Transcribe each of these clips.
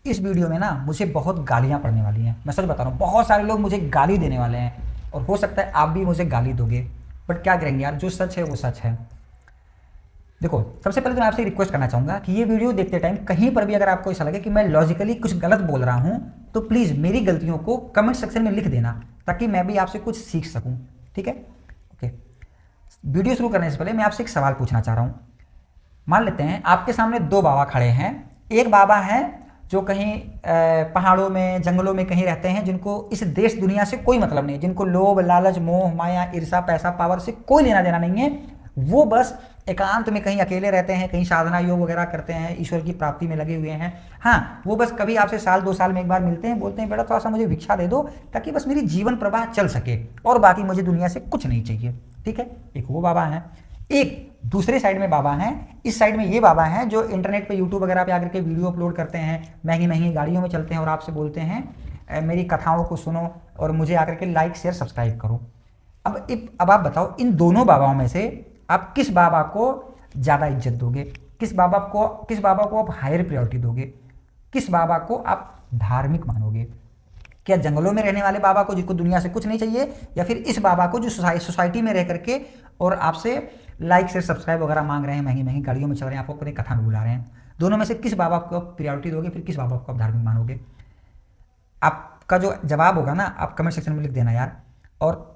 इस वीडियो में ना मुझे बहुत गालियाँ पड़ने वाली हैं। मैं सच बता रहा हूँ, बहुत सारे लोग मुझे गाली देने वाले हैं और हो सकता है आप भी मुझे गाली दोगे, बट क्या करेंगे यार, जो सच है वो सच है। देखो, सबसे पहले तो मैं आपसे रिक्वेस्ट करना चाहूँगा कि ये वीडियो देखते टाइम कहीं पर भी अगर आपको ऐसा लगे कि मैं लॉजिकली कुछ गलत बोल रहा हूँ तो प्लीज़ मेरी गलतियों को कमेंट सेक्शन में लिख देना, ताकि मैं भी आपसे कुछ सीख सकूँ। ठीक है, ओके। वीडियो शुरू करने से पहले मैं आपसे एक सवाल पूछना चाह रहा हूँ। मान लेते हैं आपके सामने दो बाबा खड़े हैं। एक बाबा हैं जो कहीं पहाड़ों में, जंगलों में कहीं रहते हैं, जिनको इस देश दुनिया से कोई मतलब नहीं, जिनको लोभ, लालच, मोह, माया, ईर्षा, पैसा, पावर से कोई लेना देना नहीं है। वो बस एकांत में कहीं अकेले रहते हैं, कहीं साधना योग वगैरह करते हैं, ईश्वर की प्राप्ति में लगे हुए हैं। हाँ, वो बस कभी आपसे साल 2 साल में एक बार मिलते हैं, बोलते हैं बेटा थोड़ा सा मुझे भिक्षा दे दो ताकि बस मेरी जीवन प्रवाह चल सके, और बाकी मुझे दुनिया से कुछ नहीं चाहिए। ठीक है, एक वो बाबा हैं। एक दूसरे साइड में बाबा हैं, इस साइड में ये बाबा हैं जो इंटरनेट पे, यूट्यूब वगैरह पे आकर के वीडियो अपलोड करते हैं, महंगी महंगी गाड़ियों में चलते हैं और आपसे बोलते हैं मेरी कथाओं को सुनो और मुझे आकर के लाइक शेयर सब्सक्राइब करो। अब आप बताओ, इन दोनों बाबाओं में से आप किस बाबा को ज़्यादा इज्जत दोगे? किस बाबा को आप हायर प्रायोरिटी दोगे? किस बाबा को आप धार्मिक मानोगे? क्या जंगलों में रहने वाले बाबा को, जिसको दुनिया से कुछ नहीं चाहिए, या फिर इस बाबा को जो सोसाइटी में रह करके और आपसे लाइक से सब्सक्राइब वगैरह मांग रहे हैं, महंगी महंगी गाड़ियों में चल रहे हैं, आपको अपने कथा में बुला रहे हैं? दोनों में से किस बाबा को प्रायोरिटी दोगे? फिर किस बाबा को आप धार्मिक मानोगे? आपका जो जवाब होगा ना, आप कमेंट सेक्शन में लिख देना यार। और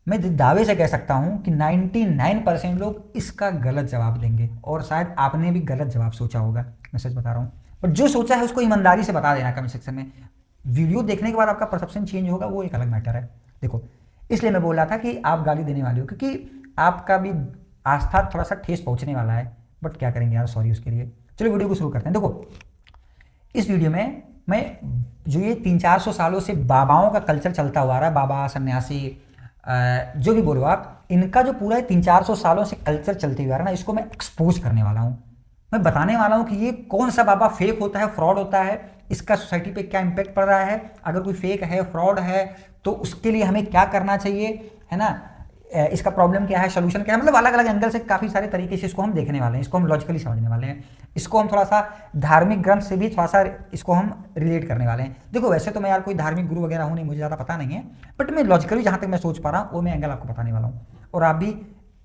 मैं दावे से कह सकता हूं कि 99% लोग इसका गलत जवाब देंगे, और शायद आपने भी गलत जवाब सोचा होगा, मैं सच बता रहा हूं। पर जो सोचा है उसको ईमानदारी से बता देना कमेंट सेक्शन में। वीडियो देखने के बाद आपका परसेप्शन चेंज होगा, वो एक अलग मैटर है। देखो, इसलिए मैं बोल रहा था कि आप गाली देने वाले हो, क्योंकि आपका भी आस्था थोड़ा सा ठेस पहुंचने वाला है, बट क्या करेंगे यार, सॉरी उसके लिए। चलो वीडियो को शुरू करते हैं। देखो, इस वीडियो में मैं जो ये 300-400 सालों से बाबाओं का कल्चर चलता हुआ आ रहा है, बाबा, सन्यासी, जो भी बोलो आप, इनका जो पूरा 300-400 सालों से कल्चर चलते हुए आ रहा है ना, इसको मैं एक्सपोज करने वाला हूँ। मैं बताने वाला हूँ कि ये कौन सा बाबा फेक होता है, फ्रॉड होता है, इसका सोसाइटी पे क्या इंपैक्ट पड़ रहा है, अगर कोई फेक है, फ्रॉड है, तो उसके लिए हमें क्या करना चाहिए, है ना, इसका प्रॉब्लम क्या है, सोल्यूशन क्या है। मतलब अलग अलग एंगल से काफ़ी सारे तरीके से इसको हम देखने वाले हैं, इसको हम लॉजिकली समझने वाले हैं, इसको हम थोड़ा सा धार्मिक ग्रंथ से भी थोड़ा सा इसको हम रिलेट करने वाले हैं। देखो, वैसे तो मैं यार कोई धार्मिक गुरु वगैरह हूँ नहीं, मुझे ज़्यादा पता नहीं है, बट मैं लॉजिकली जहाँ तक मैं सोच पा रहा हूँ वो मैं एंगल आपको बताने वाला हूँ। और आप भी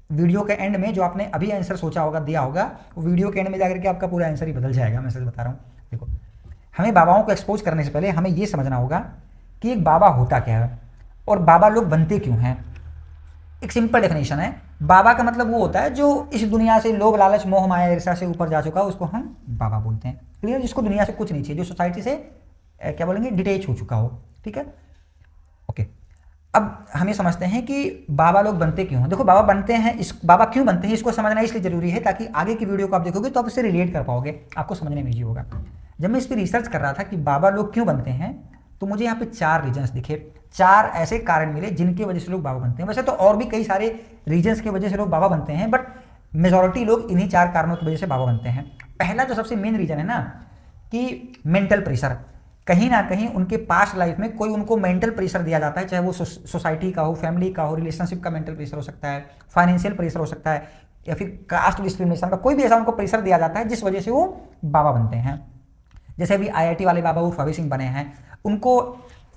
वीडियो के एंड में जो आपने अभी आंसर सोचा होगा, दिया होगा, वो वीडियो के एंड में जाकर के आपका पूरा आंसर ही बदल जाएगा, मैं सच बता रहा हूँ। देखो, हमें बाबाओं को एक्सपोज करने से पहले हमें ये समझना होगा कि एक बाबा होता क्या है और बाबा लोग बनते क्यों हैं। एक सिंपल डेफिनेशन है, बाबा का मतलब वो होता है जो इस दुनिया से लोभ, लालच, मोह, माया, ईर्ष्या से ऊपर जा चुका है, उसको हम बाबा बोलते हैं। क्लियर? जिसको दुनिया से कुछ नहीं चाहिए, जो सोसाइटी से क्या बोलेंगे, डिटेच हो चुका हो। ठीक है, ओके। अब हम ये समझते हैं कि बाबा लोग बनते क्यों हैं। देखो, बाबा बनते हैं, इस बाबा क्यों बनते हैं इसको समझना इसलिए जरूरी है ताकि आगे की वीडियो को आप देखोगे तो आप इससे रिलेट कर पाओगे, आपको समझने में ईजी होगा। जब मैं इस पर रिसर्च कर रहा था कि बाबा लोग क्यों बनते हैं, तो मुझे यहाँ पे 4 रीजन्स दिखे, 4 ऐसे कारण मिले जिनकी वजह से लोग बाबा बनते हैं। वैसे तो और भी कई सारे रीजन्स की वजह से लोग बाबा बनते हैं, बट मेजॉरिटी लोग इन्हीं 4 कारणों की वजह से बाबा बनते हैं। पहला जो सबसे मेन रीजन है ना, कि मेंटल प्रेशर। कहीं ना कहीं उनके पास्ट लाइफ में कोई उनको मेंटल प्रेशर दिया जाता है, चाहे वो सोसाइटी का हो, फैमिली का हो, रिलेशनशिप का मेंटल प्रेशर हो सकता है, फाइनेंशियल प्रेशर हो सकता है, या फिर कास्ट डिस्क्रिमिनेशन का कोई भी ऐसा उनको प्रेशर दिया जाता है जिस वजह से वो बाबा बनते हैं। जैसे अभी IIT वाले बाबा उर्फ अभय सिंह बने हैं, उनको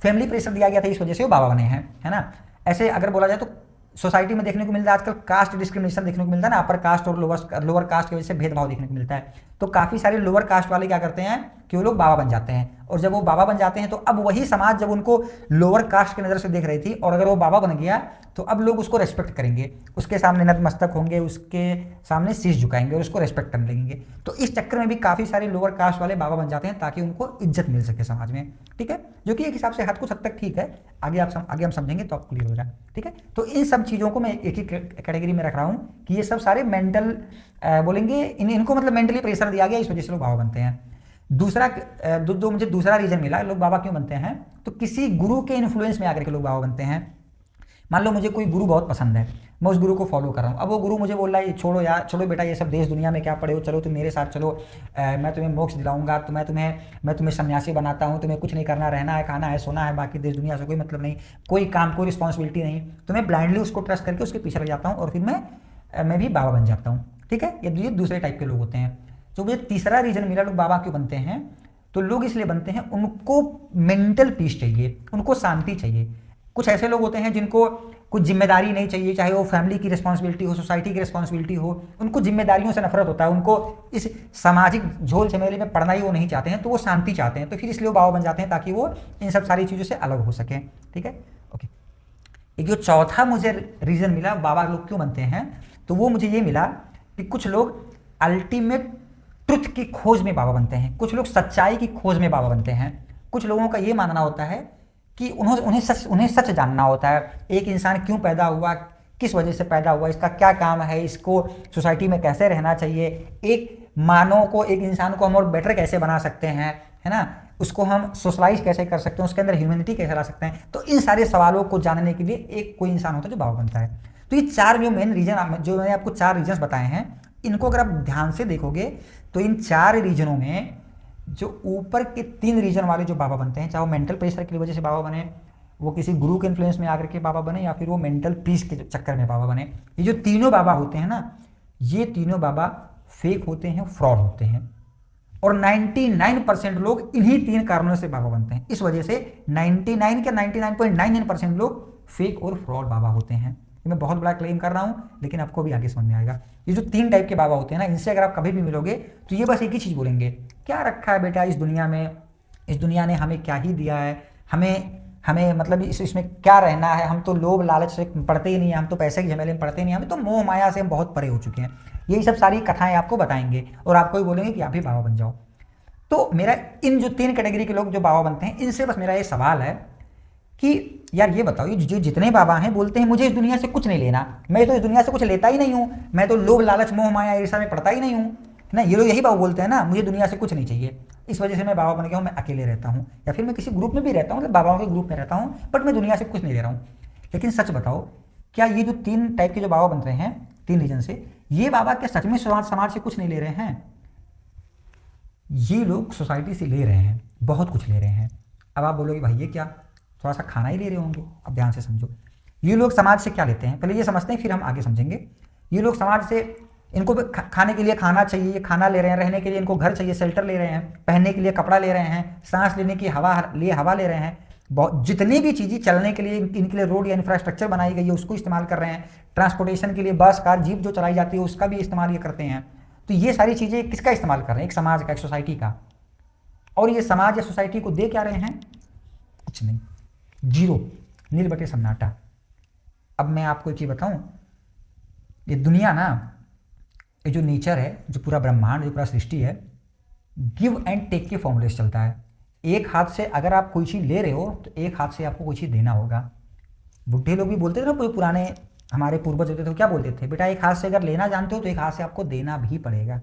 फैमिली प्रेशर दिया गया था, इस वजह से वो बाबा बने हैं, है ना। ऐसे अगर बोला जाए तो सोसाइटी में देखने को मिलता है आजकल कास्ट डिस्क्रिमिनेशन देखने को मिलता है ना, अपर कास्ट और लोअर कास्ट की वजह से भेदभाव देखने को मिलता है। तो काफ़ी सारे लोअर कास्ट वाले क्या करते हैं कि वो लोग बाबा बन जाते हैं, और जब वो बाबा बन जाते हैं तो अब वही समाज जब उनको लोअर कास्ट की नज़र से देख रही थी, और अगर वो बाबा बन गया तो अब लोग उसको रेस्पेक्ट करेंगे, उसके सामने नतमस्तक होंगे, उसके सामने शीश झुकाएंगे और उसको रेस्पेक्ट करने लगेंगे। तो इस चक्कर में भी काफ़ी सारे लोअर कास्ट वाले बाबा बन जाते हैं ताकि उनको इज्जत मिल सके समाज में। ठीक है, जो कि एक हिसाब से कुछ हद तक ठीक है, आगे हम समझेंगे तो आप क्लियर हो जाए। ठीक है, तो इन सब चीज़ों को मैं एक ही कैटेगरी में रख रहा हूँ कि ये सब सारे मेंटल बोलेंगे, इनको मतलब मेंटली प्रेशर दिया गया, इस वजह से लोग बाबा बनते हैं। दूसरा जो मुझे दूसरा रीजन मिला लोग बाबा क्यों बनते हैं, तो किसी गुरु के इन्फ्लुएंस में आकर के लोग बाबा बनते हैं। मान लो मुझे कोई गुरु बहुत पसंद है, मैं उस गुरु को फॉलो कर रहा हूँ। अब वो गुरु मुझे बोल रहा है छोड़ो यार, छोड़ो बेटा ये सब देश दुनिया में क्या पड़े हो, चलो तुम मेरे साथ चलो, मैं तुम्हें मोक्ष दिलाऊंगा, तो मैं तुम्हें सन्यासी बनाता हूँ, तुम्हें कुछ नहीं करना, रहना है, खाना है, सोना है, बाकी देश दुनिया से कोई मतलब नहीं, कोई काम, कोई रिस्पॉन्सिबिलिटी नहीं। तो मैं ब्लाइंडली उसको ट्रस्ट करके उसके पीछे लग जाता हूँ और फिर मैं भी बाबा बन जाता हूँ। ठीक है, ये दूसरे टाइप के लोग होते हैं। तो मुझे तीसरा रीजन मिला लोग बाबा क्यों बनते हैं, तो लोग इसलिए बनते हैं, उनको मेंटल पीस चाहिए, उनको शांति चाहिए। कुछ ऐसे लोग होते हैं जिनको कुछ जिम्मेदारी नहीं चाहिए, चाहे वो फैमिली की रिस्पॉन्सिबिलिटी हो, सोसाइटी की रिस्पॉन्सिबिलिटी हो, उनको जिम्मेदारियों से नफरत होता है, उनको इस सामाजिक झोल झमेले में पड़ना ही वो नहीं चाहते हैं, तो वो शांति चाहते हैं, तो फिर इसलिए वो बाबा बन जाते हैं ताकि वो इन सब सारी चीज़ों से अलग हो सकें। ठीक है, ओके। एक जो चौथा मुझे रीज़न मिला बाबा लोग क्यों बनते हैं, तो वो मुझे ये मिला कि कुछ लोग अल्टीमेट ट्रुथ की खोज में बाबा बनते हैं, कुछ लोग सच्चाई की खोज में बाबा बनते हैं। कुछ लोगों का ये मानना होता है कि उन्हें सच जानना होता है, एक इंसान क्यों पैदा हुआ, किस वजह से पैदा हुआ, इसका क्या काम है, इसको सोसाइटी में कैसे रहना चाहिए, एक मानव को, एक इंसान को हम और बेटर कैसे बना सकते हैं, है ना, उसको हम सोशलाइज कैसे कर सकते हैं, उसके अंदर ह्यूमैनिटी कैसे ला सकते हैं। तो इन सारे सवालों को जानने के लिए एक कोई इंसान होता है जो बाबा बनता है। तो ये चार जो मेन रीजन, जो मैंने आपको चार रीजन्स बताए हैं, इनको अगर आप ध्यान से देखोगे तो इन चार रीजनों में जो ऊपर के 3 रीजन वाले जो बाबा बनते हैं, चाहे वो मेंटल प्रेशर की वजह से बाबा बने, वो किसी गुरु के इन्फ्लुएंस में आकर के बाबा बने, या फिर वो मेंटल पीस के चक्कर में बाबा बने, ये जो तीनों बाबा होते हैं ना, ये तीनों बाबा फेक होते हैं, फ्रॉड होते हैं। और 99% लोग इन्हीं 3 कारणों से बाबा बनते हैं। इस वजह से 99 क्या 99.99% लोग फेक और फ्रॉड बाबा होते हैं। ये मैं बहुत बड़ा क्लेम कर रहा हूँ, लेकिन आपको भी आगे समझ में आएगा। ये जो 3 टाइप के बाबा होते हैं ना, इनसे अगर आप कभी भी मिलोगे तो ये बस एक ही चीज़ बोलेंगे, क्या रखा है बेटा इस दुनिया में, इस दुनिया ने हमें क्या ही दिया है, हमें मतलब इसमें क्या रहना है, हम तो लोभ लालच से पढ़ते ही नहीं है, हम तो पैसे के झमेले में पढ़ते ही नहीं, हमें तो मोह माया से हम बहुत परे हो चुके हैं। यही सब सारी कथाएं आपको बताएंगे और आपको भी बोलेंगे कि आप भी बाबा बन जाओ। तो मेरा इन जो 3 कैटेगरी के लोग जो बाबा बनते हैं, इनसे बस मेरा ये सवाल है कि यार ये बताओ, ये जो जितने बाबा हैं बोलते हैं मुझे इस दुनिया से कुछ नहीं लेना, मैं तो इस दुनिया से कुछ लेता ही नहीं हूँ, मैं तो लोभ लालच मोह माया ईर्ष्या में पड़ता ही नहीं हूँ, है ना, ये लोग यही बाबा बोलते हैं ना, मुझे दुनिया से कुछ नहीं चाहिए, इस वजह से मैं बाबा बन गया हूँ, मैं अकेले रहता हूँ, या फिर मैं किसी ग्रुप में भी रहता हूँ, मतलब बाबाओं के ग्रुप में रहता हूँ, बट मैं दुनिया से कुछ नहीं ले रहा हूँ। लेकिन सच बताओ, क्या ये जो 3 टाइप के जो बाबा बन रहे हैं 3 रीजन से, ये बाबा क्या सच में समाज से कुछ नहीं ले रहे हैं? ये लोग सोसाइटी से ले रहे हैं, बहुत कुछ ले रहे हैं। अब आप बोलोगे भाई ये क्या, थोड़ा सा खाना ही ले रहे होंगे। अब ध्यान से समझो, ये लोग समाज से क्या लेते हैं, पहले ये समझते हैं फिर हम आगे समझेंगे। ये लोग समाज से, इनको खाने के लिए खाना चाहिए, खाना ले रहे हैं, रहने के लिए इनको घर चाहिए, शेल्टर ले रहे हैं, पहनने के लिए कपड़ा ले रहे हैं, सांस लेने की हवा ले रहे हैं, बहुत जितनी भी चीज़ें चलने के लिए इनके लिए रोड या इंफ्रास्ट्रक्चर बनाई गई है उसको इस्तेमाल कर रहे हैं, ट्रांसपोर्टेशन के लिए बस कार जीप जो चलाई जाती है उसका भी इस्तेमाल ये करते हैं। तो ये सारी चीज़ें किसका इस्तेमाल कर रहे हैं? एक समाज का, एक सोसाइटी का। और ये समाज या सोसाइटी को दे क्या रहे हैं? कुछ नहीं, जीरो, नील बटे सन्नाटा। अब मैं आपको एक चीज़ बताऊं, ये दुनिया ना, ये जो नेचर है, जो पूरा ब्रह्मांड, जो पूरा सृष्टि है, गिव एंड टेक के फॉर्मूले से चलता है। एक हाथ से अगर आप कोई चीज़ ले रहे हो तो एक हाथ से आपको कोई चीज़ देना होगा। बुढ़े लोग भी बोलते थे ना, कोई पुराने हमारे पूर्वज होते थे, तो क्या बोलते थे, बेटा एक हाथ से अगर लेना जानते हो तो एक हाथ से आपको देना भी पड़ेगा।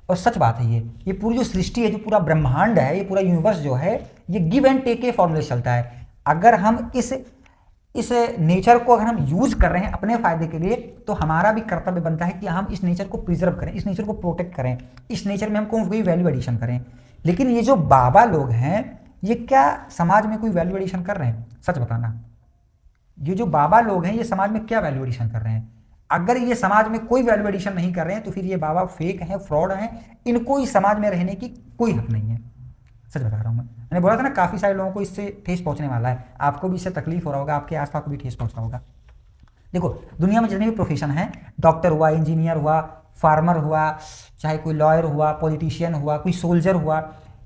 और सच बात है, ये पूरी जो सृष्टि है, जो पूरा ब्रह्मांड है, ये पूरा यूनिवर्स जो है, ये गिव एंड टेक के फॉर्मूले से चलता है। अगर हम इस नेचर को अगर हम यूज कर रहे हैं अपने फायदे के लिए, तो हमारा भी कर्तव्य बनता है कि हम इस नेचर को प्रिजर्व करें, इस नेचर को प्रोटेक्ट करें, इस नेचर में हम कोई वैल्यू एडिशन करें। लेकिन ये जो बाबा लोग हैं, ये क्या समाज में कोई वैल्यू एडिशन कर रहे हैं? सच बताना, ये जो बाबा लोग हैं ये समाज में क्या वैल्यू एडिशन कर रहे हैं? अगर ये समाज में कोई वैल्यू एडिशन नहीं कर रहे हैं तो फिर ये बाबा फेक हैं, फ्रॉड हैं, इनको इस समाज में रहने की कोई हक नहीं है। सच बता रहा हूँ मैंने बोला था ना, काफ़ी सारे लोगों को इससे ठेस पहुंचने वाला है, आपको भी इससे तकलीफ हो रहा होगा, आपके आसपास को भी ठेस पहुंच रहा होगा। देखो, दुनिया में जितने भी प्रोफेशन हैं, डॉक्टर हुआ, इंजीनियर हुआ, फार्मर हुआ, चाहे कोई लॉयर हुआ, पॉलिटिशियन हुआ, कोई सोल्जर हुआ,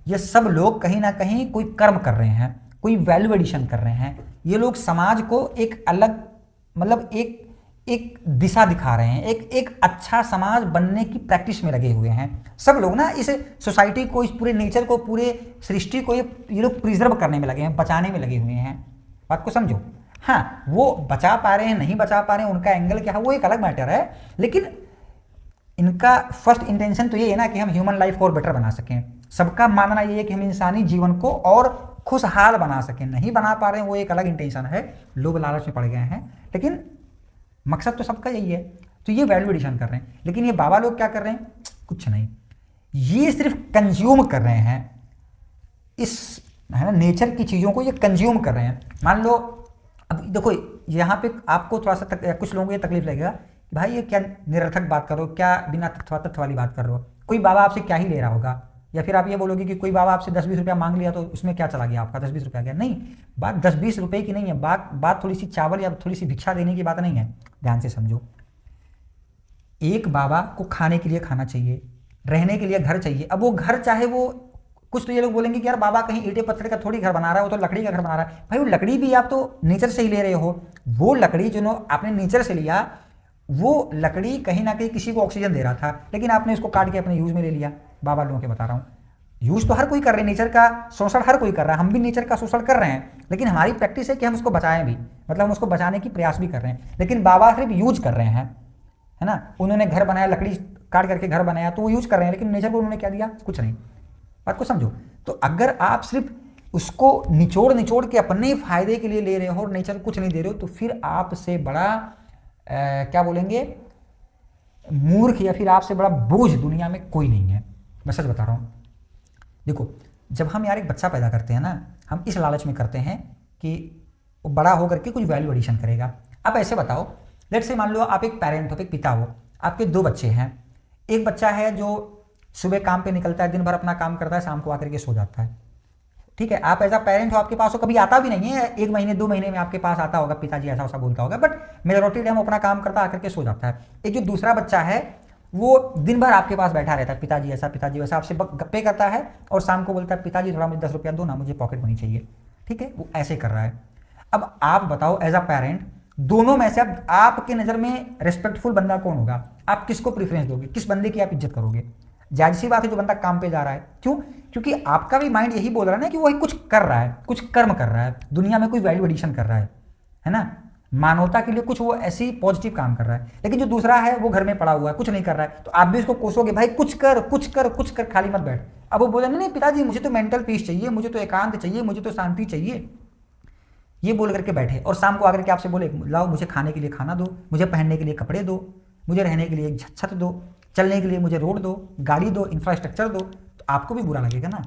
ये सब लोग कहीं ना कहीं कोई कर्म कर रहे हैं, कोई वैल्यू एडिशन कर रहे हैं। ये लोग समाज को एक अलग, मतलब एक दिशा दिखा रहे हैं, एक अच्छा समाज बनने की प्रैक्टिस में लगे हुए हैं। सब लोग ना इस सोसाइटी को, इस पूरे नेचर को, पूरे सृष्टि को ये लोग प्रिजर्व करने में लगे हैं, बचाने में लगे हुए हैं। बात को समझो। हाँ, वो बचा पा रहे हैं, नहीं बचा पा रहे हैं, उनका एंगल क्या है वो एक अलग मैटर है, लेकिन इनका फर्स्ट इंटेंशन तो ये है ना कि हम ह्यूमन लाइफ को और बेटर बना सकें। सबका मानना ये है कि हम इंसानी जीवन को और खुशहाल बना सकें। नहीं बना पा रहे हैं वो एक अलग इंटेंशन है, लोभ लालच में पड़ गए हैं, लेकिन मकसद तो सबका यही है। तो ये वैल्यू एडिशन कर रहे हैं। लेकिन ये बाबा लोग क्या कर रहे हैं? कुछ नहीं, ये सिर्फ कंज्यूम कर रहे हैं, इस है ना नेचर की चीज़ों को ये कंज्यूम कर रहे हैं। मान लो, अब देखो यहाँ पे आपको थोड़ा सा कुछ लोगों को ये तकलीफ लगेगा कि भाई ये क्या निरर्थक बात कर रहे हो, क्या बिना तथ्य वाली बात कर रहे हो। कोई बाबा आपसे क्या ही ले रहा होगा, या फिर आप ये बोलोगे कि कोई बाबा आपसे 10-20 रुपया मांग लिया तो उसमें क्या चला गया आपका 10-20 रुपया गया। नहीं, बात 10-20 रुपये की नहीं है, बात थोड़ी सी चावल या थोड़ी सी भिक्षा देने की बात नहीं है। ध्यान से समझो, एक बाबा को खाने के लिए खाना चाहिए, रहने के लिए घर चाहिए। अब वो घर चाहे वो, कुछ तो ये लोग बोलेंगे कि यार बाबा कहीं ईंटे पत्थर का थोड़ी घर बना रहा है, वो तो लकड़ी का घर बना रहा है। भाई वो लकड़ी भी आप तो नेचर से ही ले रहे हो। वो लकड़ी जो आपने नेचर से लिया, वो लकड़ी कहीं ना कहीं किसी को ऑक्सीजन दे रहा था, लेकिन आपने उसको काट के अपने यूज में ले लिया। बाबा लोगों के बता रहा हूँ, यूज तो हर कोई कर रहे हैं, नेचर का शोषण हर कोई कर रहा है, हम भी नेचर का शोषण कर रहे हैं, लेकिन हमारी प्रैक्टिस है कि हम उसको बचाएं भी, मतलब हम उसको बचाने की प्रयास भी कर रहे हैं। लेकिन बाबा सिर्फ यूज कर रहे हैं, है ना। उन्होंने घर बनाया, लकड़ी काट करके घर बनाया, तो वो यूज कर रहे हैं, लेकिन नेचर को उन्होंने क्या दिया, कुछ नहीं। बात को समझो। तो अगर आप सिर्फ उसको निचोड़ निचोड़ के अपने फायदे के लिए ले रहे हो और नेचर को कुछ नहीं दे रहे हो, तो फिर आपसे बड़ा क्या बोलेंगे, मूर्ख या फिर आपसे बड़ा बोझ दुनिया में कोई नहीं है। मैं सच बता रहा हूँ। देखो, जब हम यार एक बच्चा पैदा करते हैं ना, हम इस लालच में करते हैं कि वो बड़ा होकर के कुछ वैल्यू एडिशन करेगा। अब ऐसे बताओ, लेट्स से मान लो आप एक पेरेंट हो, एक पिता हो, आपके 2 बच्चे हैं। एक बच्चा है जो सुबह काम पे निकलता है, दिन भर अपना काम करता है, शाम को आकर के सो जाता है। ठीक है, आप एज अ पेरेंट हो, आपके पास वो कभी आता भी नहीं है, 1 महीने 2 महीने में आपके पास आता होगा, पिताजी ऐसा वैसा बोलता होगा, बट मेजॉरिटी टाइम अपना काम करता आकर के सो जाता है। एक जो दूसरा बच्चा है, वो दिन भर आपके पास बैठा रहता है, पिताजी ऐसा पिताजी वैसा, आपसे गप्पे करता है और शाम को बोलता है पिताजी थोड़ा मुझे 10 रुपया दो ना, मुझे पॉकेट मनी चाहिए। ठीक है, वो ऐसे कर रहा है। अब आप बताओ एज अ पेरेंट, दोनों में से अब आपके नजर में रेस्पेक्टफुल बंदा कौन होगा? आप किसको प्रेफरेंस दोगे, किस बंदे की आप इज्जत करोगे? जाहिर सी बात है जो बंदा काम पे जा रहा है। क्यों? क्योंकि आपका भी माइंड यही बोल रहा है ना कि वो कुछ कर रहा है, कुछ कर्म कर रहा है, दुनिया में कोई वैल्यू एडिशन कर रहा है ना, मानवता के लिए कुछ वो ऐसी पॉजिटिव काम कर रहा है। लेकिन जो दूसरा है वो घर में पड़ा हुआ है, कुछ नहीं कर रहा है, तो आप भी उसको कोसोगे, भाई कुछ कर कुछ कर कुछ कर, खाली मत बैठ। अब वो बोले नहीं पिताजी मुझे तो मेंटल पीस चाहिए, मुझे तो एकांत चाहिए, मुझे तो शांति चाहिए, ये बोल करके बैठे, और शाम को आकर के आपसे बोले लाओ मुझे खाने के लिए खाना दो, मुझे पहनने के लिए कपड़े दो, मुझे रहने के लिए एक छत दो, चलने के लिए मुझे रोड दो, गाड़ी दो, इंफ्रास्ट्रक्चर दो, तो आपको भी बुरा लगेगा ना।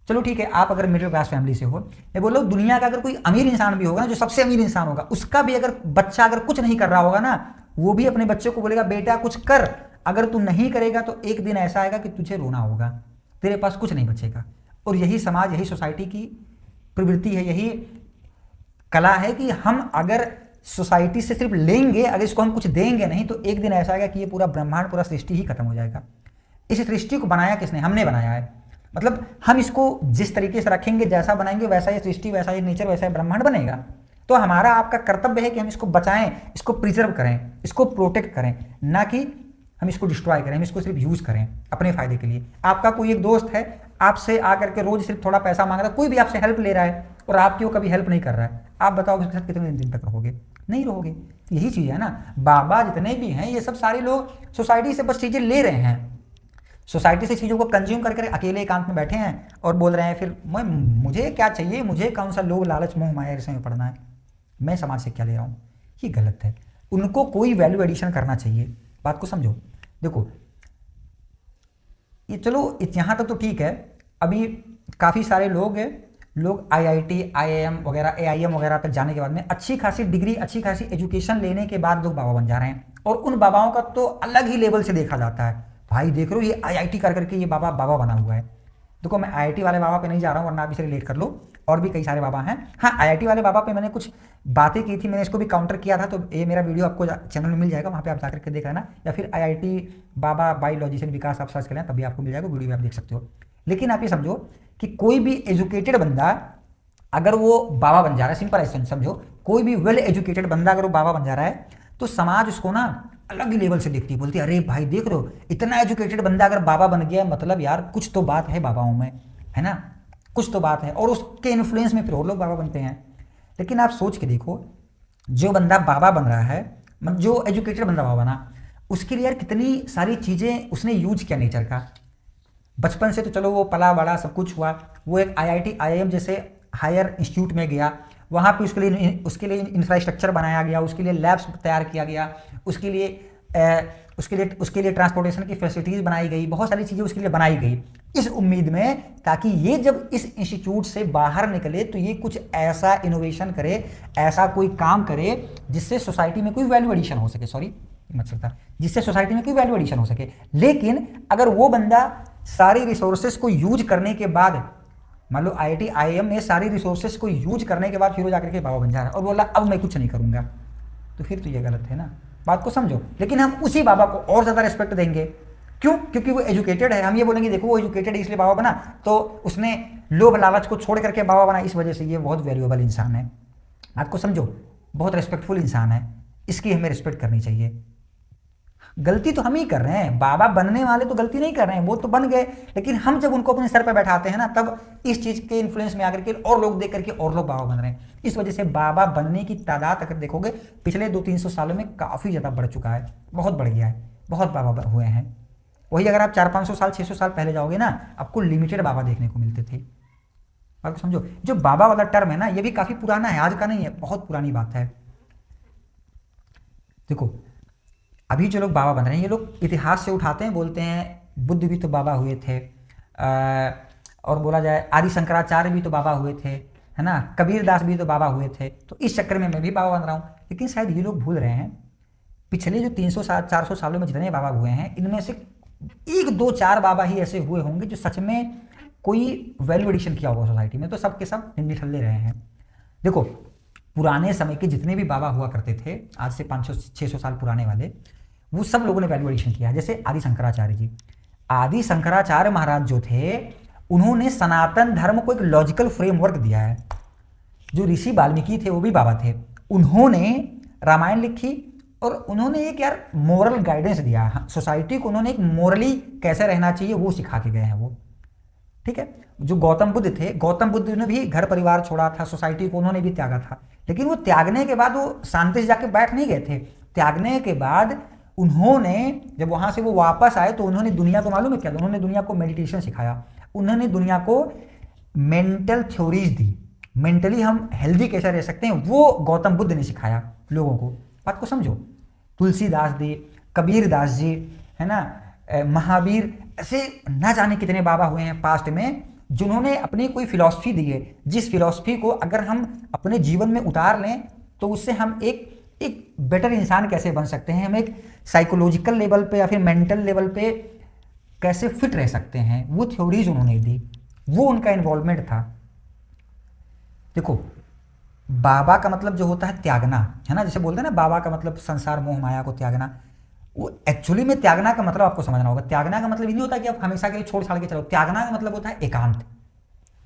चलो ठीक है, आप अगर मिडिल क्लास फैमिली से हो, मैं बोल रहा हूँ दुनिया का अगर कोई अमीर इंसान भी होगा ना, जो सबसे अमीर इंसान होगा, उसका भी अगर बच्चा अगर कुछ नहीं कर रहा होगा ना, वो भी अपने बच्चे को बोलेगा बेटा कुछ कर, अगर तू नहीं करेगा तो एक दिन ऐसा आएगा कि तुझे रोना होगा, तेरे पास कुछ नहीं बचेगा। और यही समाज, यही सोसाइटी की प्रवृत्ति है, यही कला है कि हम अगर सोसाइटी से सिर्फ लेंगे, अगर इसको हम कुछ देंगे नहीं, तो एक दिन ऐसा आएगा कि ये पूरा ब्रह्मांड, पूरा सृष्टि ही खत्म हो जाएगा। इस सृष्टि को बनाया किसने? हमने बनाया है। मतलब हम इसको जिस तरीके से रखेंगे, जैसा बनाएंगे, वैसा ये सृष्टि, वैसा ये नेचर, वैसा ये ब्रह्मांड बनेगा। तो हमारा आपका कर्तव्य है कि हम इसको बचाएं, इसको प्रिजर्व करें, इसको प्रोटेक्ट करें, ना कि हम इसको डिस्ट्रॉय करें, हम इसको सिर्फ यूज करें अपने फायदे के लिए। आपका कोई एक दोस्त है, आपसे आकर के रोज सिर्फ थोड़ा पैसा मांग रहा है, कोई भी आपसे हेल्प ले रहा है और आपकी वो कभी हेल्प नहीं कर रहा है, आप बताओ उसके साथ कितने दिन तक रहोगे? नहीं रहोगे। यही चीज़ है ना, बाबा जितने भी हैं ये सब सारे लोग सोसाइटी से बस चीज़ें ले रहे हैं, सोसाइटी से चीज़ों को कंज्यूम करके अकेले एकांत में बैठे हैं और बोल रहे हैं फिर मुझे क्या चाहिए, मुझे कौन सा लोग लालच मोह माया इसमें में पड़ना है, मैं समाज से क्या ले रहा हूँ? ये गलत है। उनको कोई वैल्यू एडिशन करना चाहिए। बात को समझो। देखो ये चलो यहाँ तक तो ठीक है, अभी काफ़ी सारे लोग IIT, IIM वगैरह, AIM वगैरह तक जाने के बाद में अच्छी खासी डिग्री, अच्छी खासी एजुकेशन लेने के बाद लोग बाबा बन जा रहे हैं, और उन बाबाओं का तो अलग ही लेवल से देखा जाता है। भाई देख रहे हो ये IIT कर करके ये बाबा बना हुआ है। देखो मैं IIT वाले बाबा पे नहीं जा रहा हूँ, वरना आप इसे रिलेट कर लो, और भी कई सारे बाबा हैं। हाँ, IIT वाले बाबा पे मैंने कुछ बातें की थी, मैंने इसको भी काउंटर किया था, तो ये मेरा वीडियो आपको चैनल में मिल जाएगा, वहाँ पे आप जाकर के देख लेना, या फिर IIT बाबा बाई लॉजिशियन विकास आप सर्च करें, तभी आपको मिल जाएगा, वीडियो में आप देख सकते हो। लेकिन आप ये समझो कि कोई भी एजुकेटेड बंदा अगर वो बाबा बन जा रहा है, सिंपल ऐसे समझो, कोई भी वेल एजुकेटेड बंदा अगर वो बाबा बन जा रहा है, तो समाज उसको ना अलग ही लेवल से देखती है, बोलती है अरे भाई देख रहे हो इतना एजुकेटेड बंदा अगर बाबा बन गया, मतलब यार कुछ तो बात है बाबाओं में, है ना, कुछ तो बात है, और उसके इन्फ्लुएंस में फिर और लोग बाबा बनते हैं। लेकिन आप सोच के देखो, जो बंदा बाबा बन रहा है, मतलब जो एजुकेटेड बंदा बाबा बना, उसके लिए यार कितनी सारी चीज़ें उसने यूज किया नेचर का। बचपन से तो चलो वो पला बड़ा सब कुछ हुआ, वो एक IIT IIM जैसे हायर इंस्टीट्यूट में गया, वहाँ पे उसके लिए इंफ्रास्ट्रक्चर बनाया गया, उसके लिए लैब्स तैयार किया गया, उसके लिए ट्रांसपोर्टेशन की फैसिलिटीज़ बनाई गई, बहुत सारी चीज़ें उसके लिए बनाई गई, इस उम्मीद में ताकि ये जब इस इंस्टीट्यूट से बाहर निकले तो ये कुछ ऐसा इनोवेशन करे, ऐसा कोई काम करे जिससे सोसाइटी में कोई वैल्यू एडिशन हो सके, जिससे सोसाइटी में कोई वैल्यू एडिशन हो सके। लेकिन अगर वो बंदा सारी रिसोर्सेज को यूज करने के बाद, मान लो IIT IIM में सारी रिसोर्सेज को यूज करने के बाद फिर वो जाकर के बाबा बन जा रहा है और बोला अब मैं कुछ नहीं करूंगा, तो फिर तो ये गलत है ना, बात को समझो। लेकिन हम उसी बाबा को और ज़्यादा रिस्पेक्ट देंगे, क्यों? क्योंकि वो एजुकेटेड है। हम ये बोलेंगे देखो वो एजुकेटेड है इसलिए बाबा बना, तो उसने लोभ लालच को छोड़ करके बाबा बना, इस वजह से ये बहुत वैल्यूएबल इंसान है। बात को समझो, बहुत रिस्पेक्टफुल इंसान है, इसकी हमें रिस्पेक्ट करनी चाहिए। गलती तो हम ही कर रहे हैं, बाबा बनने वाले तो गलती नहीं कर रहे हैं, वो तो बन गए, लेकिन हम जब उनको अपने सर पे बैठाते हैं ना, तब इस चीज़ के इन्फ्लुएंस में आकर के और लोग देख करके और लोग बाबा बन रहे हैं। इस वजह से बाबा बनने की तादाद अगर देखोगे पिछले 200-300 सालों में काफ़ी ज़्यादा बढ़ चुका है, बहुत बढ़ गया है, बहुत बाबा हुए हैं। वही अगर आप 400-500 साल 600 साल पहले जाओगे ना, आपको लिमिटेड बाबा देखने को मिलते थे। आपको समझो, जो बाबा वाला टर्म है ना, ये भी काफ़ी पुराना है, आज का नहीं है, बहुत पुरानी बात है। देखो अभी जो लोग बाबा बन रहे हैं, ये लोग इतिहास से उठाते हैं, बोलते हैं बुद्ध भी तो बाबा हुए थे, और बोला जाए आदि शंकराचार्य भी तो बाबा हुए थे, है ना, कबीर दास भी तो बाबा हुए थे, तो इस चक्कर में मैं भी बाबा बन रहा हूँ। लेकिन शायद ये लोग भूल रहे हैं, पिछले जो 300-400 सालों में जितने बाबा हुए हैं, इनमें से 1-2-4 बाबा ही ऐसे हुए होंगे जो सच में कोई वैल्यू एडिशन किया होगा सोसाइटी में, तो सब के सब निठल्ले रहे हैं। देखो पुराने समय के जितने भी बाबा हुआ करते थे, आज से 500-600 साल पुराने वाले, वो सब लोगों ने वैल्यू एडिशन किया है। जैसे आदि शंकराचार्य जी, आदि शंकराचार्य महाराज जो थे, उन्होंने सनातन धर्म को एक लॉजिकल फ्रेमवर्क दिया है। जो ऋषि वाल्मीकि थे वो भी बाबा थे, उन्होंने रामायण लिखी और उन्होंने एक यार मोरल गाइडेंस दिया सोसाइटी को, उन्होंने एक मोरली कैसे रहना चाहिए वो सिखा के गए हैं वो, ठीक है। जो गौतम बुद्ध थे, गौतम बुद्ध ने भी घर परिवार छोड़ा था, सोसाइटी को उन्होंने भी त्यागा था, लेकिन वो त्यागने के बाद वो शांति से जाके बैठ नहीं गए थे। त्यागने के बाद उन्होंने जब वहां से वो वापस आए तो उन्होंने दुनिया को मालूम है क्या, उन्होंने दुनिया को मेडिटेशन सिखाया, उन्होंने दुनिया को मेंटल थ्योरीज दी, मेंटली हम हेल्दी कैसे रह सकते हैं वो गौतम बुद्ध ने सिखाया लोगों को। बात को समझो, तुलसीदास जी, कबीर दास जी, है ना, महावीर, ऐसे ना जाने कितने बाबा हुए हैं पास्ट में, जिन्होंने अपनी कोई फिलॉसफी दी है, जिस फिलॉसफी को अगर हम अपने जीवन में उतार लें तो उससे हम एक बेटर इंसान कैसे बन सकते हैं, हम एक साइकोलॉजिकल लेवल पे या फिर मेंटल लेवल पे कैसे फिट रह सकते हैं, वो थ्योरीज उन्होंने दी, वो उनका इन्वॉल्वमेंट था। देखो बाबा का मतलब जो होता है त्यागना, है ना, जैसे बोलते हैं ना बाबा का मतलब संसार मोह माया को त्यागना, वो एक्चुअली में त्यागना का मतलब आपको समझना होगा। त्यागना का मतलब ये नहीं होता कि आप हमेशा के लिए छोड़ छाड़ के चलो, त्यागना का मतलब होता है एकांत,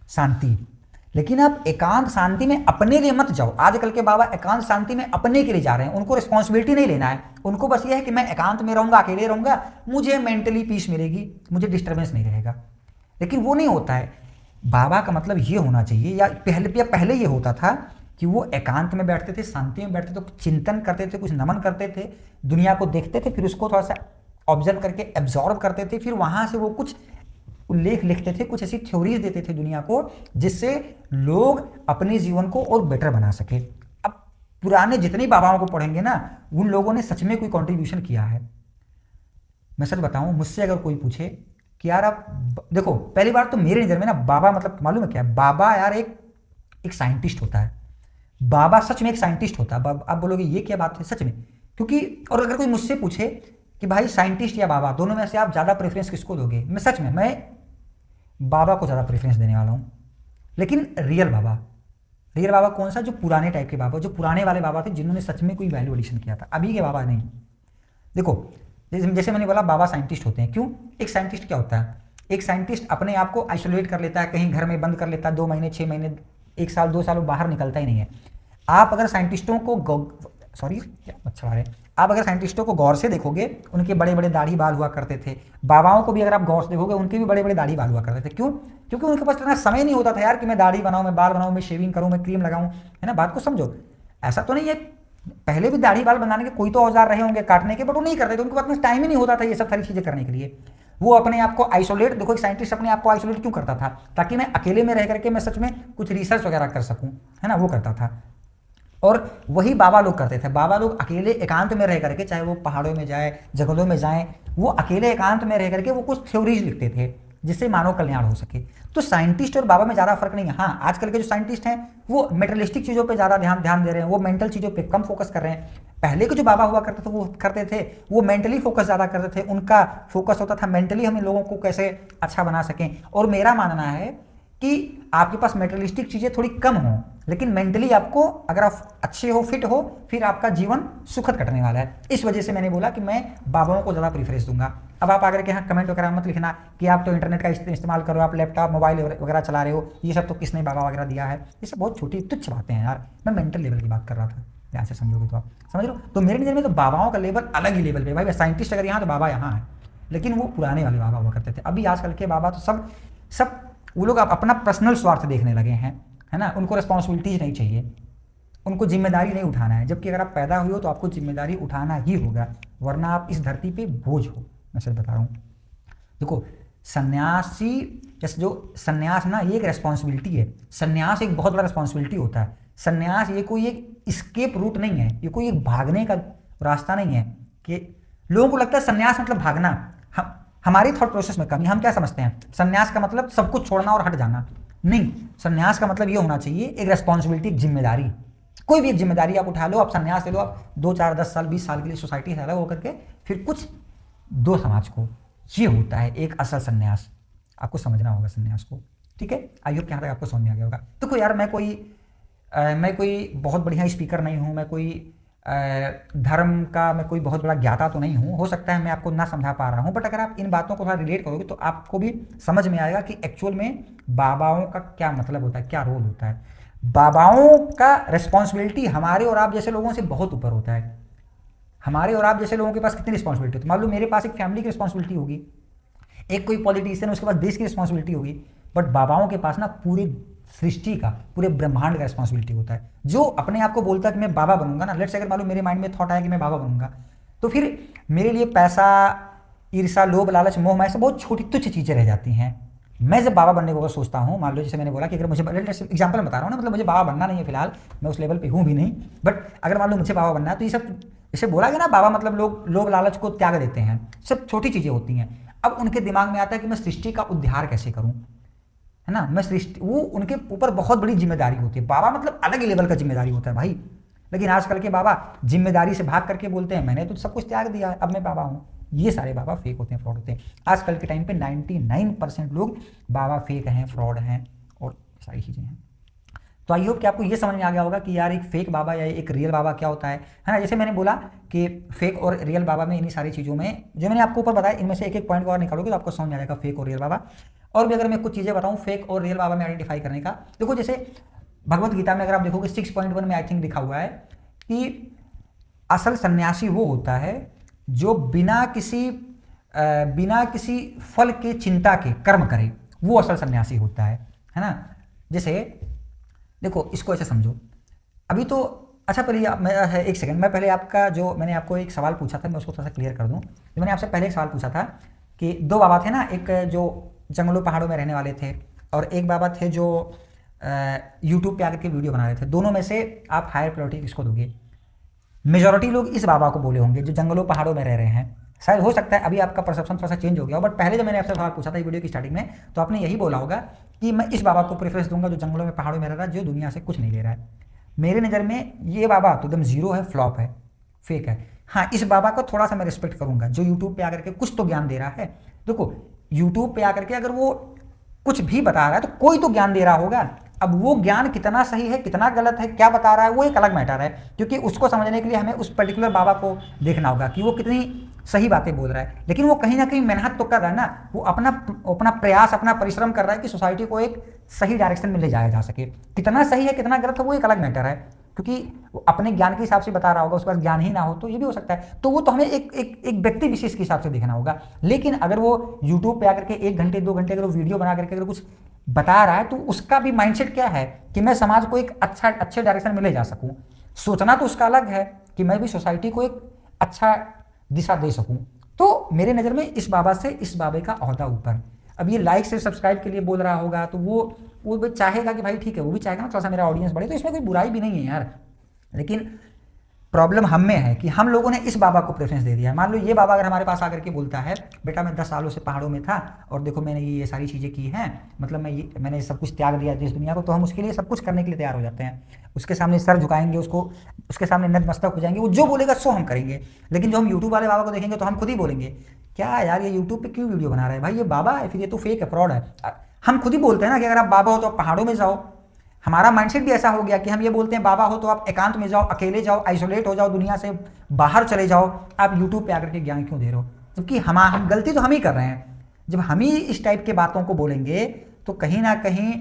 शांति। लेकिन आप एकांत शांति में अपने लिए मत जाओ। आजकल के बाबा एकांत शांति में अपने के लिए जा रहे हैं, उनको रिस्पॉन्सिबिलिटी नहीं लेना है, उनको बस ये है कि मैं एकांत में रहूंगा, अकेले रहूंगा, मुझे मेंटली पीस मिलेगी, मुझे डिस्टर्बेंस नहीं रहेगा। लेकिन वो नहीं होता है। बाबा का मतलब ये होना चाहिए, या पहले ये होता था कि वो एकांत में बैठते थे, शांति में बैठते थे, चिंतन करते थे, कुछ नमन करते थे, दुनिया को देखते थे, फिर उसको थोड़ा सा ऑब्जर्व करके एब्जॉर्ब करते थे, फिर वहां से वो कुछ उल्लेख लिखते थे, कुछ ऐसी थ्योरीज देते थे दुनिया को जिससे लोग अपने जीवन को और बेटर बना सके। अब पुराने जितने बाबाओं को पढ़ेंगे ना, उन लोगों ने सच में कोई कंट्रीब्यूशन किया है। मैं सच बताऊं, मुझसे अगर कोई पूछे कि यार आप देखो, पहली बार तो मेरे नज़र में ना बाबा मतलब मालूम है क्या, बाबा यार एक साइंटिस्ट होता है। बाबा सच में एक साइंटिस्ट होता है। आप बोलोगे ये क्या बात है, सच में, क्योंकि और अगर कोई मुझसे पूछे कि भाई साइंटिस्ट या बाबा दोनों में से आप ज़्यादा प्रेफरेंस किसको दोगे, मैं सच में मैं बाबा को ज़्यादा प्रेफरेंस देने वाला हूँ। लेकिन रियल बाबा कौन सा, जो पुराने टाइप के बाबा, जो पुराने वाले बाबा थे जिन्होंने सच में कोई वैल्यू एडिशन किया था, अभी के बाबा नहीं। देखो जैसे मैंने बोला बाबा साइंटिस्ट होते हैं, क्यों? एक साइंटिस्ट क्या होता है, एक साइंटिस्ट अपने आप को आइसोलेट कर लेता है, कहीं घर में बंद कर लेता है, 2 महीने 6 महीने 1 साल 2 साल वो बाहर निकलता ही नहीं है। आप अगर साइंटिस्टों को आप अगर साइंटिस्टों को गौर से देखोगे, उनके बड़े बड़े दाढ़ी बाल हुआ करते थे। बाबाओं को भी अगर आप गौर से देखोगे, उनके भी बड़े बड़े दाढ़ी बाल हुआ करते थे। क्यों? क्योंकि उनके पास इतना समय नहीं होता था यार कि मैं दाढ़ी बनाऊं, मैं बाल बनाऊं, मैं शेविंग करूं, मैं क्रीम लगाऊं, है ना। बात को समझो, ऐसा तो नहीं है, पहले भी दाढ़ी बाल बनाने के कोई तो औजार रहे होंगे काटने के, बट वो नहीं करते थे, उनके पास में टाइम ही नहीं होता था ये सब सारी चीजें करने के लिए। वो अपने आप को आइसोलेट, देखो एक साइंटिस्ट अपने आप को आइसोलेट क्यों करता था, ताकि मैं अकेले में रह करके मैं सच में कुछ रिसर्च वगैरह कर सकूं, है ना, वो करता था। और वही बाबा लोग करते थे। बाबा लोग अकेले एकांत में रह करके, चाहे वो पहाड़ों में जाए, जंगलों में जाएं, वो अकेले एकांत में रह करके वो कुछ थ्योरीज लिखते थे जिससे मानव कल्याण हो सके। तो साइंटिस्ट और बाबा में ज़्यादा फर्क नहीं है। हाँ, आजकल के जो साइंटिस्ट हैं वो मेटेरियलिस्टिक चीज़ों पे ज़्यादा ध्यान दे रहे हैं, वो मेंटल चीज़ों पे कम फोकस कर रहे हैं। पहले के जो बाबा हुआ करते थे वो मेंटली फोकस ज़्यादा करते थे, उनका फोकस होता था मेंटली हम इन लोगों को कैसे अच्छा बना सकें। और मेरा मानना है कि आपके पास मेटेरियलिस्टिक चीज़ें थोड़ी कम हों, लेकिन मेंटली आपको अगर आप अच्छे हो, फिट हो, फिर आपका जीवन सुखद कटने वाला है। इस वजह से मैंने बोला कि मैं बाबाओं को ज़्यादा प्रीफरेंस दूंगा। अब आप आकर के यहाँ कमेंट वगैरह मत लिखना कि आप तो इंटरनेट का इस्तेमाल करो, आप लैपटॉप मोबाइल वगैरह चला रहे हो, ये सब तो किसने बाबा वगैरह दिया है। ये सब बहुत छोटी तुच्छ बातें हैं यार, मैं मेंटल लेवल की बात कर रहा था, ध्यान से समझोगे तो आप समझ लो। तो मेरे नज़र में तो बाबाओं का लेवल अलग ही लेवल पे भाई, साइंटिस्ट अगर यहाँ तो बाबा यहाँ है, लेकिन वो पुराने वाले बाबा हुआ करते थे। अभी आजकल के बाबा तो सब वो लोग अपना पर्सनल स्वार्थ देखने लगे हैं, है ना। उनको रिस्पॉन्सिबिलिटीज नहीं चाहिए, उनको जिम्मेदारी नहीं उठाना है। जबकि अगर आप पैदा हुए हो तो आपको जिम्मेदारी उठाना ही होगा, वरना आप इस धरती पे बोझ हो। मैं सच बता रहा हूँ। देखो सन्यासी, जैसे जो सन्यास ना, ये एक रेस्पॉन्सिबिलिटी है। सन्यास एक बहुत बड़ा रेस्पॉन्सिबिलिटी होता है। सन्यास ये कोई एक स्केप रूट नहीं है, ये कोई एक भागने का रास्ता नहीं है कि लोगों को लगता है सन्यास मतलब भागना। हमारी थॉट प्रोसेस में कमी, हम क्या समझते हैं सन्यास का मतलब सब कुछ छोड़ना और हट जाना। नहीं, सन्यास का मतलब ये होना चाहिए एक रेस्पॉन्सिबिलिटी, एक जिम्मेदारी। कोई भी एक जिम्मेदारी आप उठा लो, आप सन्यास ले लो, आप 2, 4, 10 साल 20 साल के लिए सोसाइटी से अलग होकर के फिर कुछ दो समाज को। ये होता है एक असल सन्यास। आपको समझना होगा सन्यास को, ठीक है। आई होप यहाँ तक आपको समझ में आ गया होगा। देखो यार, मैं कोई बहुत बढ़िया स्पीकर नहीं हूँ, मैं कोई धर्म का मैं कोई बहुत बड़ा ज्ञाता तो नहीं हूँ। हो सकता है मैं आपको ना समझा पा रहा हूँ, बट अगर आप इन बातों को थोड़ा रिलेट करोगे तो आपको भी समझ में आएगा कि एक्चुअल में बाबाओं का क्या मतलब होता है, क्या रोल होता है। बाबाओं का रिस्पॉन्सिबिलिटी हमारे और आप जैसे लोगों से बहुत ऊपर होता है। हमारे और आप जैसे लोगों के पास कितनी रिस्पॉन्सिबिलिटी होती है। मान लो मेरे पास एक फैमिली की रिस्पॉन्सिबिलिटी होगी, एक कोई पॉलिटिशियन उसके पास देश की रिस्पॉन्सिबिलिटी होगी, बट बाबाओं के पास ना पूरी सृष्टि का, पूरे ब्रह्मांड का रिस्पॉन्सिबिलिटी होता है। जो अपने आप को बोलता है कि मैं बाबा बनूंगा ना, लेट्स से अगर मान लो मेरे माइंड में थॉट आया कि मैं बाबा बनूंगा, तो फिर मेरे लिए पैसा, ईर्षा, लोभ, लालच, मोह माया से बहुत छोटी तुच्छ चीज़ें रह जाती हैं। मैं जब बाबा बनने को सोचता हूँ, मान लो जैसे मैंने बोला कि अगर मुझे एग्जाम्पल बता रहा हूँ ना, मतलब मुझे बाबा बनना नहीं है फिलहाल, मैं उस लेवल पे हूँ भी नहीं, बट अगर मान लो मुझे बाबा बनना है तो ये सब इसे बोला गया ना, बाबा मतलब लोग लालच को त्याग देते हैं, सब छोटी चीज़ें होती हैं। अब उनके दिमाग में आता है कि मैं सृष्टि का उद्धार कैसे करूँ, है ना। मैं सृष्टि, वो उनके ऊपर बहुत बड़ी जिम्मेदारी होती है। बाबा मतलब अलग ही लेवल का जिम्मेदारी होता है भाई। लेकिन आजकल के बाबा जिम्मेदारी से भाग करके बोलते हैं मैंने तो सब कुछ त्याग दिया है, अब मैं बाबा हूँ। ये सारे बाबा फेक होते हैं, फ्रॉड होते हैं। आजकल के टाइम पे 99% लोग बाबा फेक हैं, फ्रॉड हैं और सारी चीज़ें हैं। तो आई होप कि आपको ये समझ में आ गया होगा कि यार एक फेक बाबा या एक रियल बाबा क्या होता है ना। जैसे मैंने बोला कि फेक और रियल बाबा में इन्हीं सारी चीज़ों में जो मैंने आपको ऊपर बताया, इनमें से एक एक पॉइंट को और निकालोगे तो आपको समझ में आ जाएगा फेक और रियल बाबा। और भी अगर मैं कुछ चीज़ें बताऊँ फेक और रियल बाबा में आइडेंटिफाई करने का, देखो जैसे भगवत गीता में अगर आप देखोगे 6.1 में आई थिंक लिखा हुआ है कि असल सन्यासी वो होता है जो बिना किसी फल के चिंता के कर्म करे, वो असल सन्यासी होता है ना। जैसे देखो इसको ऐसे समझो, अभी तो अच्छा पहले मैं एक सेकंड, मैं पहले आपका जो मैंने आपको एक सवाल पूछा था मैं उसको थोड़ा सा क्लियर कर दूं। जो मैंने आपसे पहले एक सवाल पूछा था कि दो बाबा थे ना, एक जो जंगलों पहाड़ों में रहने वाले थे और एक बाबा थे जो यूट्यूब पे आकर के वीडियो बना रहे थे। दोनों में से आप हायर प्रायोरिटी किसको दोगे? मेजॉरिटी लोग इस बाबा को बोले होंगे जो जंगलों पहाड़ों में रह रहे हैं। शायद हो सकता है अभी आपका परसेप्शन थोड़ा सा चेंज हो गया हो, बट पहले जब मैंने आपसे सवाल पूछा था वीडियो की स्टार्टिंग में तो आपने यही बोला होगा कि मैं इस बाबा को प्रेफरेंस दूंगा जो जंगलों में पहाड़ों में रह रहा है, जो दुनिया से कुछ नहीं ले रहा है। मेरे नज़र में ये बाबा तो एकदम जीरो है, फ्लॉप है, फेक है। हाँ, इस बाबा को थोड़ा सा मैं रिस्पेक्ट करूंगा जो यूट्यूब पे आकर के कुछ तो ज्ञान दे रहा है। देखो यूट्यूब पे आकर के अगर वो कुछ भी बता रहा है तो कोई तो ज्ञान दे रहा होगा। अब वो ज्ञान कितना सही है, कितना गलत है, क्या बता रहा है, वो एक अलग मैटर है, क्योंकि उसको समझने के लिए हमें उस पर्टिकुलर बाबा को देखना होगा कि वो कितनी सही बातें बोल रहा है। लेकिन वो कहीं ना कहीं मेहनत तो कर रहा है ना, वो अपना प्रयास, अपना परिश्रम कर रहा है कि सोसाइटी को एक सही डायरेक्शन में ले जाया जा सके। कितना सही है, कितना गलत है, वो एक अलग मैटर है, क्योंकि वो अपने ज्ञान के हिसाब से बता रहा होगा, उसके पास ज्ञान ही ना हो तो ये भी हो सकता है। तो वो तो हमें एक व्यक्ति विशेष के हिसाब से देखना होगा। लेकिन अगर वो यूट्यूब पे आकर के 1 घंटे 2 घंटे अगर वो वीडियो बना करके अगर कुछ बता रहा है तो उसका भी माइंडसेट क्या है कि मैं समाज को एक अच्छे डायरेक्शन में ले जा सकूं। सोचना तो उसका अलग है कि मैं भी सोसाइटी को एक अच्छा दिशा दे सकूं। तो मेरे नज़र में इस बाबा से इस बाबे का ओहदा ऊपर। अब ये लाइक से सब्सक्राइब के लिए बोल रहा होगा तो वो भी चाहेगा कि भाई ठीक है, वो भी चाहेगा ना थोड़ा सा मेरा ऑडियंस बढ़े, तो इसमें कोई बुराई भी नहीं है यार। लेकिन प्रॉब्लम हम में है कि हम लोगों ने इस बाबा को प्रेफरेंस दे दिया है। मान लो ये बाबा अगर हमारे पास आकर के बोलता है, बेटा मैं 10 सालों से पहाड़ों में था और देखो मैंने ये सारी चीज़ें की हैं, मतलब मैंने सब कुछ त्याग दिया इस दुनिया को, तो हम उसके लिए सब कुछ करने के लिए तैयार हो जाते हैं। उसके सामने सर झुकाएंगे, उसके सामने नतमस्तक हो जाएंगे, वो जो बोलेगा सो हम करेंगे। लेकिन जो हम यूट्यूब वाले बाबा को देखेंगे तो हम खुद ही बोलेंगे, क्या यार ये यूट्यूब पे क्यों वीडियो बना रहे हैं भाई, ये बाबा है फिर ये तो फेक है, फ्रॉड है। हम खुद ही बोलते हैं ना कि अगर आप बाबा हो तो आप पहाड़ों में जाओ। हमारा माइंडसेट भी ऐसा हो गया कि हम ये बोलते हैं बाबा हो तो आप एकांत में जाओ, अकेले जाओ, आइसोलेट हो जाओ, दुनिया से बाहर चले जाओ। आप यूट्यूब पे आकर के ज्ञान क्यों दे रहे हो? जबकि हम गलती तो हम ही कर रहे हैं। जब हम ही इस टाइप के बातों को बोलेंगे तो कहीं ना कहीं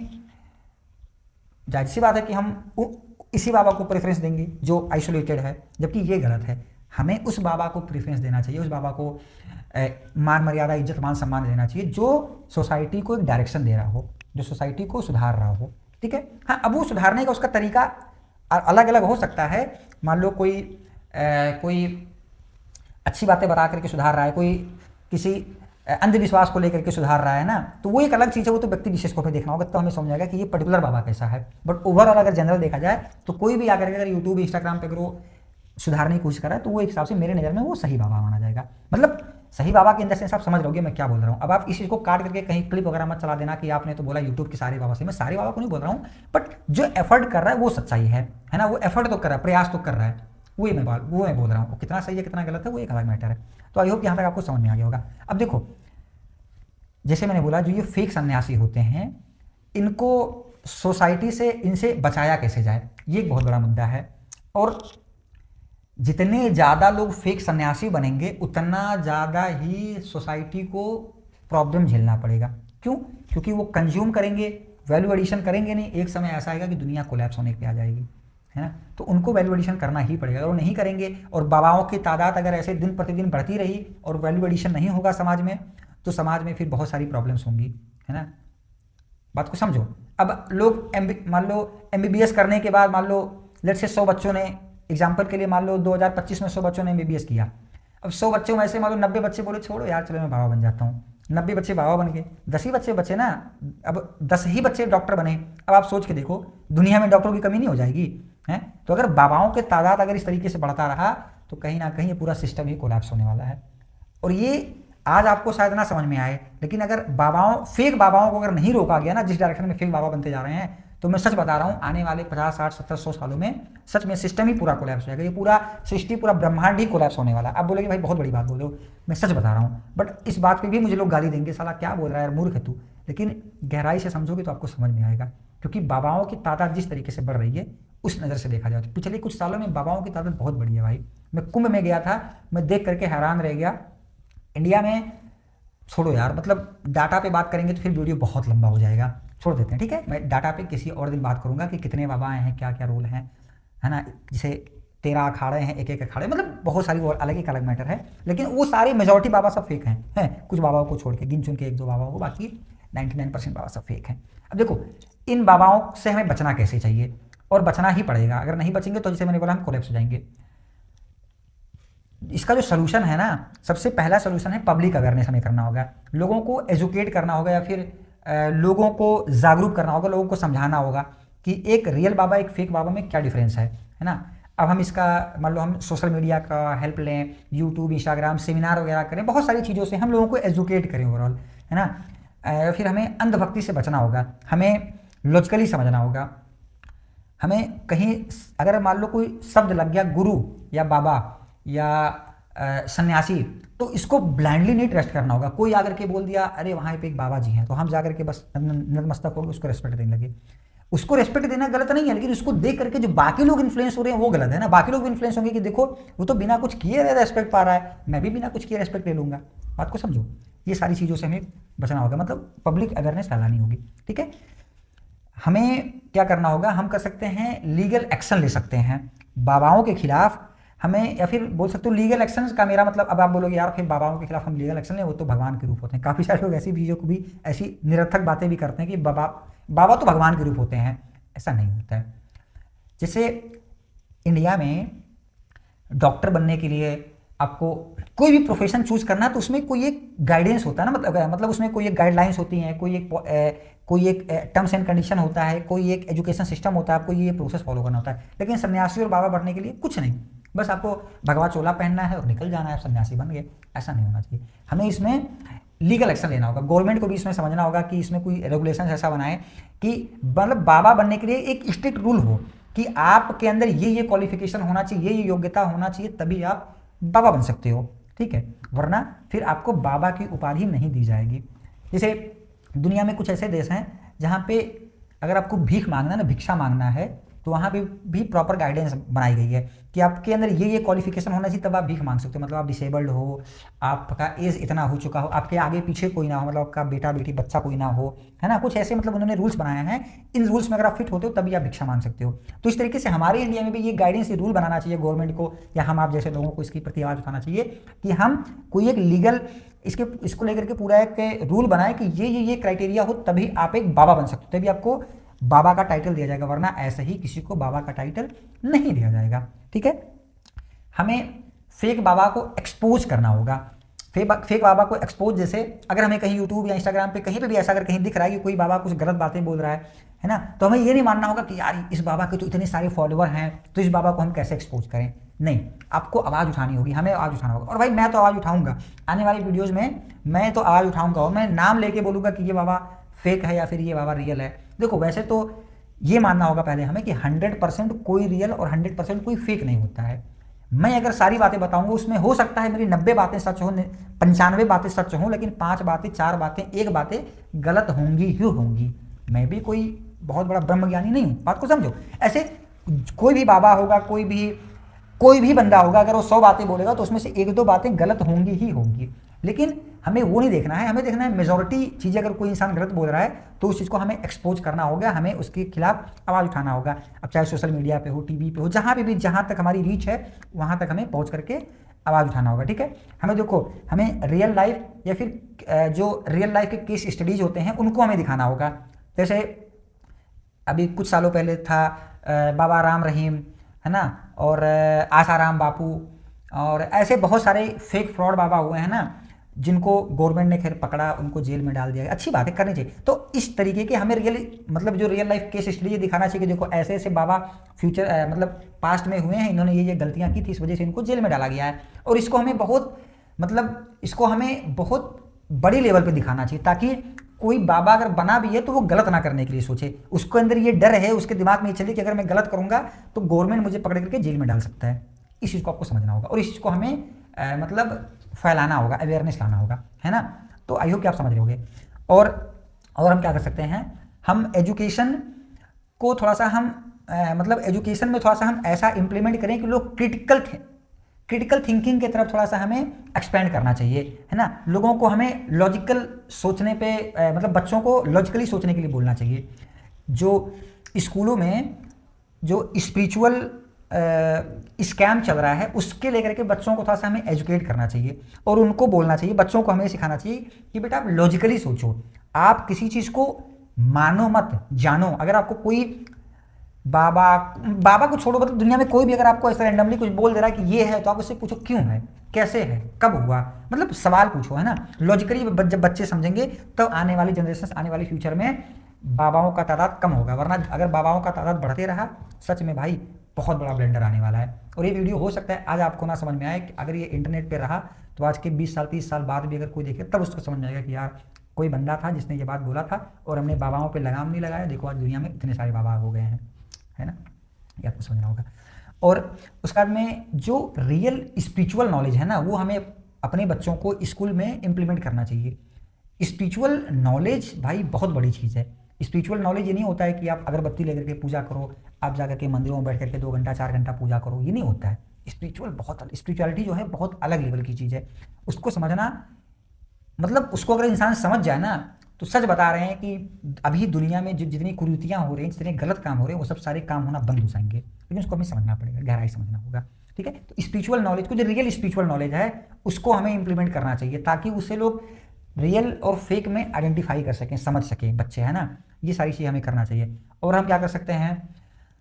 जाहिर सी बात है कि हम इसी बाबा को प्रेफरेंस देंगे जो आइसोलेटेड है, जबकि ये गलत है। हमें उस बाबा को प्रेफरेंस देना चाहिए, उस बाबा को मान मर्यादा, इज्जत, मान सम्मान देना चाहिए जो सोसाइटी को एक डायरेक्शन दे रहा हो, जो सोसाइटी को सुधार रहा हो। ठीक है, हाँ अब वो सुधारने का उसका तरीका अलग अलग हो सकता है। मान लो कोई अच्छी बातें बता करके सुधार रहा है, कोई किसी अंधविश्वास को लेकर के सुधार रहा है ना, तो वो एक अलग चीज़ है, वो तो व्यक्ति विशेष को पे देखना होगा, तो हमें समझ आएगा कि ये पर्टिकुलर बाबा कैसा है। बट ओवरऑल अगर जनरल देखा जाए तो कोई भी आकर के अगर यूट्यूब इंस्टाग्राम पे अगर वो सुधारने की कोशिश कर रहा है तो वो एक हिसाब से मेरे नज़र में वो सही बाबा माना जाएगा। मतलब सही बाबा के अंदर से आप समझ रहोगे मैं क्या बोल रहा हूँ। अब आप इस चीज़ को काट करके कहीं क्लिप वगैरह मत चला देना कि आपने तो बोला यूट्यूब के सारे बाबा से। मैं सारे बाबा को नहीं बोल रहा हूँ, बट जो एफर्ट कर रहा है वो सच्चाई है ना, वो एफर्ट तो कर रहा है, प्रयास तो कर रहा है, वो मैं बोल रहा हूँ। कितना सही है कितना गलत है वो एक अलग मैटर है। तो आई होप यहाँ तक आपको समझ में आ गया होगा। अब देखो जैसे मैंने बोला जो ये फेक सन्यासी होते हैं इनको सोसाइटी से इनसे बचाया कैसे जाए, ये एक बहुत बड़ा मुद्दा है। और जितने ज़्यादा लोग फेक सन्यासी बनेंगे उतना ज़्यादा ही सोसाइटी को प्रॉब्लम झेलना पड़ेगा। क्यों? क्योंकि वो कंज्यूम करेंगे, वैल्यू एडिशन करेंगे नहीं, एक समय ऐसा आएगा कि दुनिया कोलैप्स होने पे आ जाएगी, है ना। तो उनको वैल्यू एडिशन करना ही पड़ेगा। अगर वो नहीं करेंगे और बाबाओं की तादाद अगर ऐसे दिन प्रतिदिन बढ़ती रही और वैल्यू एडिशन नहीं होगा समाज में, तो समाज में फिर बहुत सारी प्रॉब्लम्स होंगी, है ना। बात को समझो। अब लोग मान लो MBBS करने के बाद मान लो लेट से 100 बच्चों ने, एग्जाम्पल के लिए मान लो 2025 में 100 बच्चों ने MBBS किया। अब 100 बच्चों में से मान लो 90 बच्चे बोले छोड़ो यार चलो मैं बाबा बन जाता हूँ। 90 बच्चे बाबा बन गए, 10 ही बच्चे बचे ना। अब 10 ही बच्चे डॉक्टर बने। अब आप सोच के देखो दुनिया में डॉक्टरों की कमी नहीं हो जाएगी, है। तो अगर बाबाओं के तादाद अगर इस तरीके से बढ़ता रहा तो कहीं ना कहीं पूरा सिस्टम ही कोलैप्स होने वाला है। और ये आज आपको शायद ना समझ में आए, लेकिन अगर फेक बाबाओं को अगर नहीं रोका गया ना, जिस डायरेक्शन में फेक बाबा बनते जा रहे हैं, तो मैं सच बता रहा हूँ आने वाले 50, 60, 70, 100 सालों में सच में सिस्टम ही पूरा कोलैप्स हो जाएगा। ये पूरा सृष्टि, पूरा ब्रह्मांड ही कोलैप्स होने वाला है। अब बोलेगे भाई बहुत बड़ी बात बोल रहे हो, मैं सच बता रहा हूँ। बट इस बात पे भी मुझे लोग गाली देंगे, साला क्या बोल रहा है यार, मूर्ख है तू। लेकिन गहराई से समझोगे तो आपको समझ में आएगा, क्योंकि बाबाओं की तादाद जिस तरीके से बढ़ रही है उस नज़र से देखा जाए तो पिछले कुछ सालों में बाबाओं की तादाद बहुत बढ़ी है भाई। मैं कुंभ में गया था, मैं देख करके हैरान रह गया। इंडिया में छोड़ो यार, मतलब डाटा पे बात करेंगे तो फिर वीडियो बहुत लंबा हो जाएगा, छोड़ देते हैं, ठीक है। मैं डाटा पे किसी और दिन बात करूंगा कि कितने बाबा हैं, क्या क्या रोल हैं, है ना। जैसे 13 अखाड़े हैं, एक अखाड़े, मतलब बहुत सारी और अलग एक अलग मैटर है। लेकिन वो सारे मेजॉरिटी बाबा सब फेक हैं, कुछ बाबाओं को छोड़ के, गिन चुन के 1-2 बाबाओं को, बाकी 99% बाबा सब फेक हैं। अब देखो इन बाबाओं से हमें बचना कैसे चाहिए, और बचना ही पड़ेगा। अगर नहीं बचेंगे तो जैसे मैंने बोला हम कोलैप्स हो जाएंगे। इसका जो सोल्यूशन है ना, सबसे पहला सोल्यूशन है पब्लिक अवेयरनेस हमें करना होगा। लोगों को एजुकेट करना होगा, या फिर लोगों को जागरूक करना होगा, लोगों को समझाना होगा कि एक रियल बाबा एक फेक बाबा में क्या डिफरेंस है ना। अब हम इसका मान लो हम सोशल मीडिया का हेल्प लें, यूट्यूब, इंस्टाग्राम, सेमिनार वगैरह करें, बहुत सारी चीज़ों से हम लोगों को एजुकेट करें ओवरऑल, है ना। फिर हमें अंधभक्ति से बचना होगा, हमें लॉजिकली समझना होगा। हमें कहीं अगर मान लो कोई शब्द लग गया गुरु या बाबा या सन्यासी, तो इसको ब्लाइंडली नहीं ट्रस्ट करना होगा। कोई आकर के बोल दिया अरे वहाँ पे एक बाबा जी हैं, तो हम जा करके बस नतमस्तक हो गए, उसको रेस्पेक्ट देने लगे। उसको रेस्पेक्ट देना गलत नहीं है, लेकिन उसको देख करके जो बाकी लोग इन्फ्लुएंस हो रहे हैं वो गलत है ना। बाकी लोग भी इन्फ्लुएंस होंगे कि देखो वो तो बिना कुछ किए रेस्पेक्ट पा रहा है, मैं भी बिना कुछ किए रेस्पेक्ट ले लूँगा। बात को समझो, ये सारी चीज़ों से हमें बचना होगा, मतलब पब्लिक अवेयरनेस फैलानी होगी, ठीक है। हमें क्या करना होगा, हम कर सकते हैं लीगल एक्शन ले सकते हैं बाबाओं के खिलाफ हमें, या फिर बोल सकते हो लीगल एक्शन का मेरा मतलब, अब आप बोलोगे यार फिर बाबाओं के खिलाफ हम लीगल एक्शन लें, वो तो भगवान के रूप होते हैं। काफ़ी सारे लोग ऐसी चीज़ों को भी, ऐसी निरर्थक बातें भी करते हैं कि बाबा तो भगवान के रूप होते हैं, ऐसा नहीं होता है। जैसे इंडिया में डॉक्टर बनने के लिए आपको कोई भी प्रोफेशन चूज करना है तो उसमें कोई एक गाइडेंस होता है ना, मतलब उसमें कोई एक गाइडलाइंस होती हैं, कोई एक टर्म्स एंड कंडीशन होता है, कोई एक एजुकेशन सिस्टम होता है, आपको ये प्रोसेस फॉलो करना होता है। लेकिन सन्यासी और बाबा बनने के लिए कुछ नहीं, बस आपको भगवा चोला पहनना है और निकल जाना है, सन्यासी बन गए। ऐसा नहीं होना चाहिए। हमें इसमें लीगल एक्शन लेना होगा। गवर्नमेंट को भी इसमें समझना होगा कि इसमें कोई रेगुलेशन ऐसा बनाए कि मतलब बाबा बनने के लिए एक स्ट्रिक्ट रूल हो कि आपके अंदर ये क्वालिफिकेशन होना चाहिए, ये योग्यता होना चाहिए, तभी आप बाबा बन सकते हो, ठीक है। वरना फिर आपको बाबा की उपाधि नहीं दी जाएगी। जैसे दुनिया में कुछ ऐसे देश हैं जहाँ पे अगर आपको भीख मांगना ना, भिक्षा मांगना है, तो वहाँ पे भी प्रॉपर गाइडेंस बनाई गई है कि आपके अंदर ये क्वालिफिकेशन होना चाहिए, तब आप भीख मांग सकते हो। मतलब आप डिसेबल्ड हो, आपका एज इतना हो चुका हो, आपके आगे पीछे कोई ना हो, मतलब आपका बेटा बेटी बच्चा कोई ना हो, है ना। कुछ ऐसे मतलब उन्होंने रूल्स बनाए हैं। इन रूल्स में अगर आप फिट होते हो तभी आप भिक्षा मांग सकते हो। तो इस तरीके से हमारे इंडिया में भी ये गाइडेंस, ये रूल बनाना चाहिए गवर्नमेंट को, या हम आप जैसे लोगों को इसकी प्रति आवाज़ उठाना चाहिए कि हम कोई एक लीगल इसको लेकर के पूरा एक रूल बनाए कि ये क्राइटेरिया हो, तभी आप एक बाबा बन सकते हो, तभी आपको बाबा का टाइटल दिया जाएगा। वरना ऐसे ही किसी को बाबा का टाइटल नहीं दिया जाएगा, ठीक है। हमें फेक बाबा को एक्सपोज करना होगा। फेक बाबा को एक्सपोज, जैसे अगर हमें कहीं यूट्यूब या इंस्टाग्राम पे कहीं पे भी ऐसा अगर कहीं दिख रहा है कि कोई बाबा कुछ गलत बातें बोल रहा है ना, तो हमें ये नहीं मानना होगा कि यार इस बाबा के तो इतने सारे फॉलोअर हैं, तो इस बाबा को हम कैसे एक्सपोज करें। नहीं, आपको आवाज़ उठानी होगी, हमें आवाज़ उठाना होगा। और भाई मैं तो आवाज़ उठाऊंगा, आने वाली वीडियोज़ में मैं तो आवाज़ उठाऊंगा और मैं नाम लेके बोलूँगा कि ये बाबा फेक है या फिर ये बाबा रियल है। देखो वैसे तो ये मानना होगा पहले हमें कि 100% कोई रियल और 100% कोई फेक नहीं होता है। मैं अगर सारी बातें बताऊंगा, उसमें हो सकता है मेरी 90 बातें सच हो, 95 बातें सच हों, लेकिन 5 बातें, 4 बातें, 1 बातें गलत होंगी ही होंगी। मैं भी कोई बहुत बड़ा ब्रह्मज्ञानी नहीं हूँ, बात को समझो। ऐसे कोई भी बाबा होगा, कोई भी बंदा होगा, अगर वो 100 बातें बोलेगा तो उसमें से 1-2 बातें गलत होंगी ही होंगी। लेकिन हमें वो नहीं देखना है, हमें देखना है मेजॉरिटी चीज़ें अगर कोई इंसान गलत बोल रहा है तो उस चीज़ को हमें एक्सपोज करना होगा, हमें उसके खिलाफ आवाज़ उठाना होगा। अब चाहे सोशल मीडिया पे हो, टीवी पे हो, जहाँ पे भी, जहाँ तक हमारी रीच है वहाँ तक हमें पहुँच करके आवाज़ उठाना होगा, ठीक है। हमें देखो, हमें रियल लाइफ या फिर जो रियल लाइफ के केस स्टडीज होते हैं उनको हमें दिखाना होगा। जैसे अभी कुछ सालों पहले था बाबा राम रहीम, है ना, और आसाराम बापू, और ऐसे बहुत सारे फेक फ्रॉड बाबा हुए हैं ना, जिनको गवर्नमेंट ने खैर पकड़ा, उनको जेल में डाल दिया। अच्छी बात है, करनी चाहिए। तो इस तरीके के हमें मतलब जो रियल लाइफ केस स्टडी दिखाना चाहिए कि देखो ऐसे ऐसे बाबा फ्यूचर मतलब पास्ट में हुए हैं, इन्होंने ये गलतियां की थी, इस वजह से इनको जेल में डाला गया है। और इसको हमें बहुत बड़ी लेवल पे दिखाना चाहिए, ताकि कोई बाबा अगर बना भी है तो वो गलत ना करने के लिए सोचे। उसको अंदर ये डर है, उसके दिमाग में ये चले कि अगर मैं गलत करूंगा तो गवर्नमेंट मुझे पकड़ करके जेल में डाल सकता है। इस चीज़ को आपको समझना होगा और इस चीज़ को हमें मतलब फैलाना होगा, अवेयरनेस लाना होगा, है ना। तो आई होप कि आप समझ रहे होंगे। और हम क्या कर सकते हैं, हम एजुकेशन को थोड़ा सा हम मतलब एजुकेशन में थोड़ा सा हम ऐसा इम्प्लीमेंट करें कि लोग क्रिटिकल थिंकिंग की तरफ थोड़ा सा हमें एक्सपेंड करना चाहिए, है ना। लोगों को हमें लॉजिकल सोचने पे मतलब बच्चों को लॉजिकली सोचने के लिए बोलना चाहिए। जो स्कूलों में जो स्पिरिचुअल स्कैम चल रहा है उसके लेकर के बच्चों को थोड़ा सा हमें एजुकेट करना चाहिए और उनको बोलना चाहिए, बच्चों को हमें सिखाना चाहिए कि बेटा आप लॉजिकली सोचो, आप किसी चीज़ को मानो मत जानो। अगर आपको कोई बाबा को छोड़ो, मतलब दुनिया में कोई भी अगर आपको ऐसा रैंडमली कुछ बोल दे रहा है कि ये है, तो आप उससे पूछो क्यों है, कैसे है, कब हुआ, मतलब सवाल पूछो, है ना। लॉजिकली जब बच्चे समझेंगे तो आने वाली जनरेशन, आने वाली फ्यूचर में बाबाओं का तादाद कम होगा। वरना अगर बाबाओं का तादाद बढ़ते रहा, सच में भाई बहुत बड़ा ब्लेंडर आने वाला है। और ये वीडियो हो सकता है आज आपको ना समझ में आए, कि अगर ये इंटरनेट पे रहा तो आज के 20 साल 30 साल बाद भी अगर कोई देखे तब उसको समझ में आएगा कि यार कोई बंदा था जिसने ये बात बोला था और हमने बाबाओं पे लगाम नहीं लगाया, देखो आज दुनिया में इतने सारे बाबा हो गए हैं, है ना। ये आपको समझना होगा। और उसके बाद में जो रियल स्पिरिचुअल नॉलेज है ना, वो हमें अपने बच्चों को स्कूल में इम्प्लीमेंट करना चाहिए। स्पिरिचुअल नॉलेज भाई बहुत बड़ी चीज़ है। स्पिरिचुअल नॉलेज ये नहीं होता है कि आप अगरबत्ती लेकर के पूजा करो, आप जाकर के मंदिरों में बैठ करके 2 घंटा 4 घंटा पूजा करो, ये नहीं होता है। स्पिरिचुअलिटी जो है बहुत अलग लेवल की चीज़ है। उसको समझना मतलब उसको अगर इंसान समझ जाए ना, तो सच बता रहे हैं कि अभी दुनिया में जितनी कुरीतियाँ हो रही हैं, जितने गलत काम हो रहे हैं, वो सब सारे काम होना बंद हो जाएंगे। लेकिन उसको हमें समझना पड़ेगा, गहराई समझना होगा, ठीक है। तो स्पिरिचुअल नॉलेज को, जो रियल स्पिरिचुअल नॉलेज है, उसको हमें इंप्लीमेंट करना चाहिए, ताकि उससे लोग रियल और फेक में आइडेंटिफाई कर सकें, समझ सकें बच्चे, है ना। ये सारी चीज़ें हमें करना चाहिए। और हम क्या कर सकते हैं,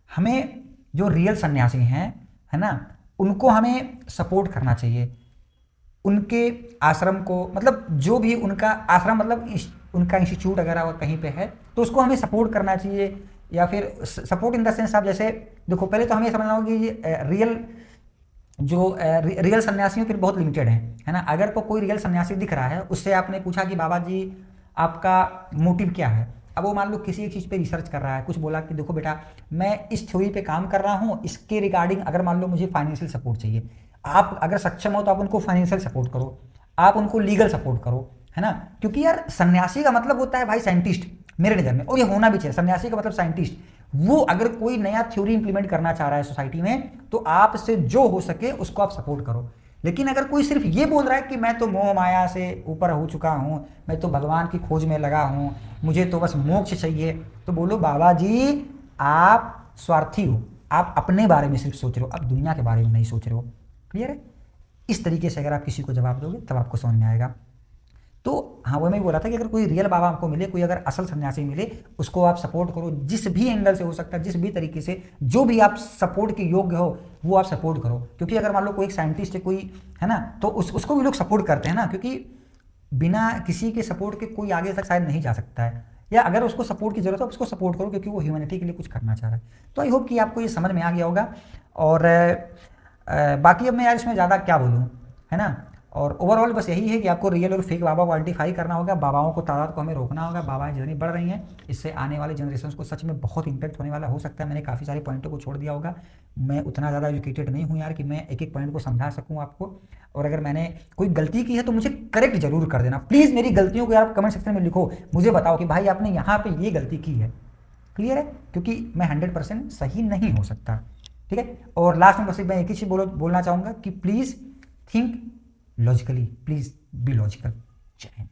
हमें जो रियल सन्यासी हैं, है ना, उनको हमें सपोर्ट करना चाहिए। उनके आश्रम को, मतलब जो भी उनका आश्रम, मतलब उनका इंस्टीट्यूट अगर कहीं पे है तो उसको हमें सपोर्ट करना चाहिए। या फिर सपोर्ट इन द सेंस, आप जैसे देखो, पहले तो हमें समझना होगा कि रियल जो रियल सन्यासी फिर बहुत लिमिटेड है ना। अगर कोई रियल सन्यासी दिख रहा है, उससे आपने पूछा कि बाबा जी आपका मोटिव क्या है, अब वो मान लो किसी एक चीज़ पे रिसर्च कर रहा है, कुछ बोला कि देखो बेटा मैं इस थ्योरी पे काम कर रहा हूँ, इसके रिगार्डिंग अगर मान लो मुझे फाइनेंशियल सपोर्ट चाहिए, आप अगर सक्षम हो तो आप उनको फाइनेंशियल सपोर्ट करो, आप उनको लीगल सपोर्ट करो, है ना। क्योंकि यार सन्यासी का मतलब होता है भाई साइंटिस्ट मेरे नज़र में, और ये होना भी चाहिए, सन्यासी का मतलब साइंटिस्ट। वो अगर कोई नया थ्योरी इंप्लीमेंट करना चाह रहा है सोसाइटी में, तो आपसे जो हो सके उसको आप सपोर्ट करो। लेकिन अगर कोई सिर्फ ये बोल रहा है कि मैं तो मोह माया से ऊपर हो चुका हूँ, मैं तो भगवान की खोज में लगा हूँ, मुझे तो बस मोक्ष चाहिए, तो बोलो बाबा जी आप स्वार्थी हो, आप अपने बारे में सिर्फ सोच रहे हो, आप दुनिया के बारे में नहीं सोच रहे हो। क्लियर है। इस तरीके से अगर आप किसी को जवाब दोगे तब आपको समझ में आएगा। तो हाँ, वो मैं बोला था कि अगर कोई रियल बाबा आपको मिले, कोई अगर असल सन्यासी मिले, उसको आप सपोर्ट करो, जिस भी एंगल से हो सकता है, जिस भी तरीके से, जो भी आप सपोर्ट के योग्य हो वो आप सपोर्ट करो। क्योंकि अगर मान लो कोई एक साइंटिस्ट है, कोई है ना, तो उसको भी लोग सपोर्ट करते हैं ना, क्योंकि बिना किसी के सपोर्ट के कोई आगे तक शायद नहीं जा सकता है, या अगर उसको सपोर्ट की जरूरत है उसको सपोर्ट करो, क्योंकि वो ह्यूमैनिटी के लिए कुछ करना चाह रहा है। तो आई होप कि आपको ये समझ में आ गया होगा। और बाकी अब मैं यार इसमें ज़्यादा क्या बोलूँ, है ना। और ओवरऑल बस यही है कि आपको रियल और फेक बाबा को आइडेंटिफाई करना होगा, बाबाओं को तादाद को हमें रोकना होगा। बाबाएं जितनी बढ़ रही हैं, इससे आने वाले जनरेशन को सच में बहुत इंपैक्ट होने वाला। हो सकता है मैंने काफ़ी सारे पॉइंटों को छोड़ दिया होगा, मैं उतना ज़्यादा एजुकेटेड नहीं हूँ यार कि मैं एक एक पॉइंट को समझा सकूँ आपको। और अगर मैंने कोई गलती की है तो मुझे करेक्ट जरूर कर देना प्लीज़। मेरी गलतियों को यार कमेंट सेक्शन में लिखो, मुझे बताओ कि भाई आपने यहाँ पर ये गलती की है। क्लियर है, क्योंकि मैं 100% सही नहीं हो सकता। ठीक है। और लास्ट में बस मैं एक ही चीज़ बोलना चाहूँगा कि please think logically, please be logical. जय हिंद।